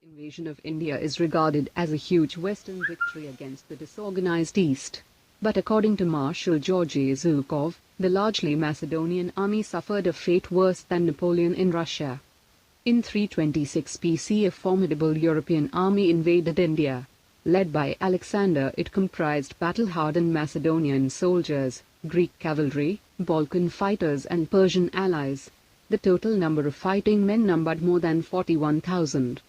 Invasion of India is regarded as a huge Western victory against the disorganized East. But according to Marshal Georgy Zhukov, the largely Macedonian army suffered a fate worse than Napoleon in Russia. In 326 BC, a formidable European army invaded India. Led by Alexander, it comprised battle-hardened Macedonian soldiers, Greek cavalry, Balkan fighters and Persian allies. The total number of fighting men numbered more than 41,000.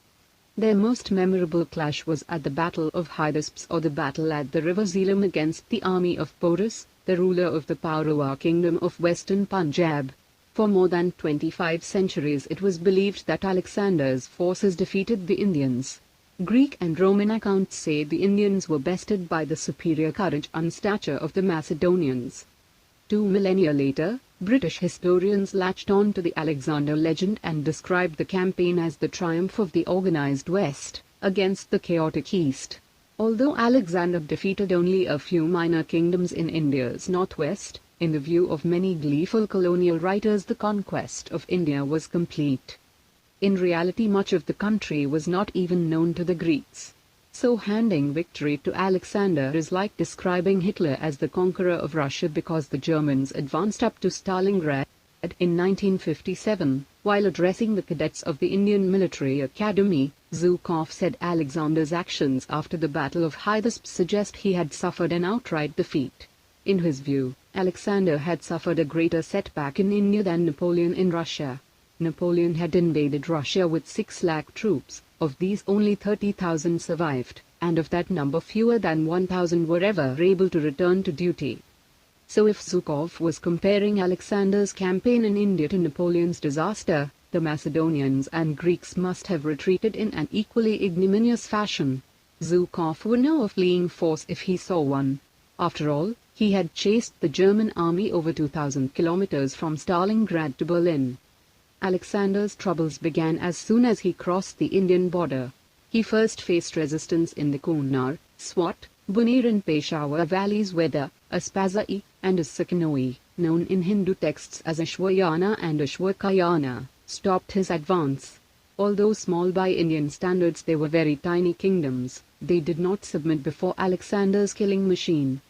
Their most memorable clash was at the Battle of Hydaspes, or the battle at the river Zeelam, against the army of Porus, the ruler of the Paurava kingdom of western Punjab. For more than 25 centuries it was believed that Alexander's forces defeated the Indians. Greek and Roman accounts say the Indians were bested by the superior courage and stature of the Macedonians. 2 millennia later, British historians latched on to the Alexander legend and described the campaign as the triumph of the organized West against the chaotic East. Although Alexander defeated only a few minor kingdoms in India's northwest, in the view of many gleeful colonial writers the conquest of India was complete. In reality, much of the country was not even known to the Greeks. So handing victory to Alexander is like describing Hitler as the conqueror of Russia, because the Germans advanced up to Stalingrad in 1957. While addressing the cadets of the Indian Military Academy, Zhukov said Alexander's actions after the Battle of Hydaspes suggest he had suffered an outright defeat. In his view, Alexander had suffered a greater setback in India than Napoleon in Russia. Napoleon had invaded Russia with 6 lakh troops. Of these only 30,000 survived, and of that number fewer than 1,000 were ever able to return to duty. So if Zhukov was comparing Alexander's campaign in India to Napoleon's disaster, the Macedonians and Greeks must have retreated in an equally ignominious fashion. Zhukov would know a fleeing force if he saw one. After all, he had chased the German army over 2,000 kilometers from Stalingrad to Berlin. Alexander's troubles began as soon as he crossed the Indian border. He first faced resistance in the Kunnar, Swat, Buner and Peshawar valleys, where the Aspazai and Sakhanoi, known in Hindu texts as Ashwayana and Ashwakayana, stopped his advance. Although small by Indian standards, they were very tiny kingdoms. They did not submit before Alexander's killing machine.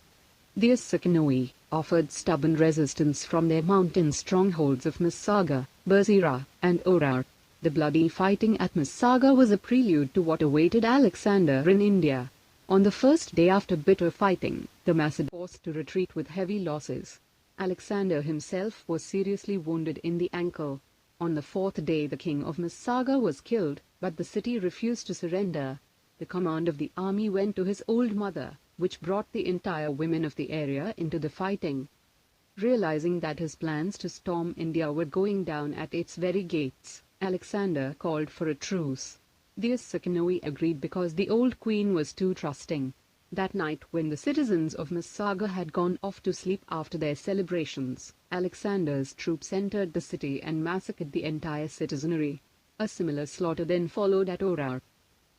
The Sakhanoi offered stubborn resistance from their mountain strongholds of Massaga, Bersira, and Orar. The bloody fighting at Massaga was a prelude to what awaited Alexander in India. On the first day after bitter fighting, the Macedonians were forced to retreat with heavy losses. Alexander himself was seriously wounded in the ankle. On the 4th day the king of Massaga was killed, but the city refused to surrender. The command of the army went to his old mother, which brought the entire women of the area into the fighting. Realizing that his plans to storm India were going down at its very gates, Alexander called for a truce. The Sakhanoi agreed because the old queen was too trusting. That night, when the citizens of Massaga had gone off to sleep after their celebrations, Alexander's troops entered the city and massacred the entire citizenry. A similar slaughter then followed at Orar.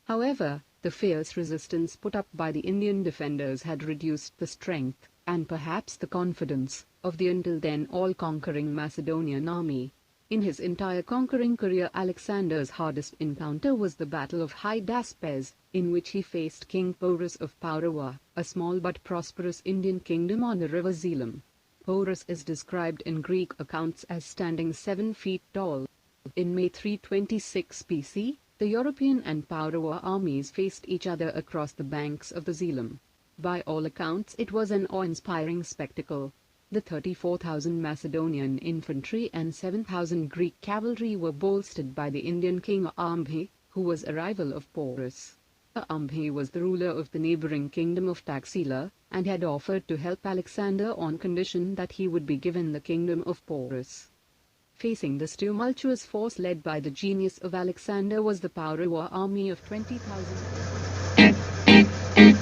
However, the fierce resistance put up by the Indian defenders had reduced the strength, and perhaps the confidence, of the until then all-conquering Macedonian army. In his entire conquering career, Alexander's hardest encounter was the Battle of Hydaspes, in which he faced King Porus of Paurava, a small but prosperous Indian kingdom on the river Zeelam. Porus is described in Greek accounts as standing 7 feet tall. In May 326 BC, the European and Paurava armies faced each other across the banks of the Zeelam. By all accounts, it was an awe-inspiring spectacle. The 34,000 Macedonian infantry and 7,000 Greek cavalry were bolstered by the Indian king Ambhi, who was a rival of Porus. Ambhi was the ruler of the neighboring kingdom of Taxila, and had offered to help Alexander on condition that he would be given the kingdom of Porus. Facing this tumultuous force led by the genius of Alexander was the Paurava army of 20,000.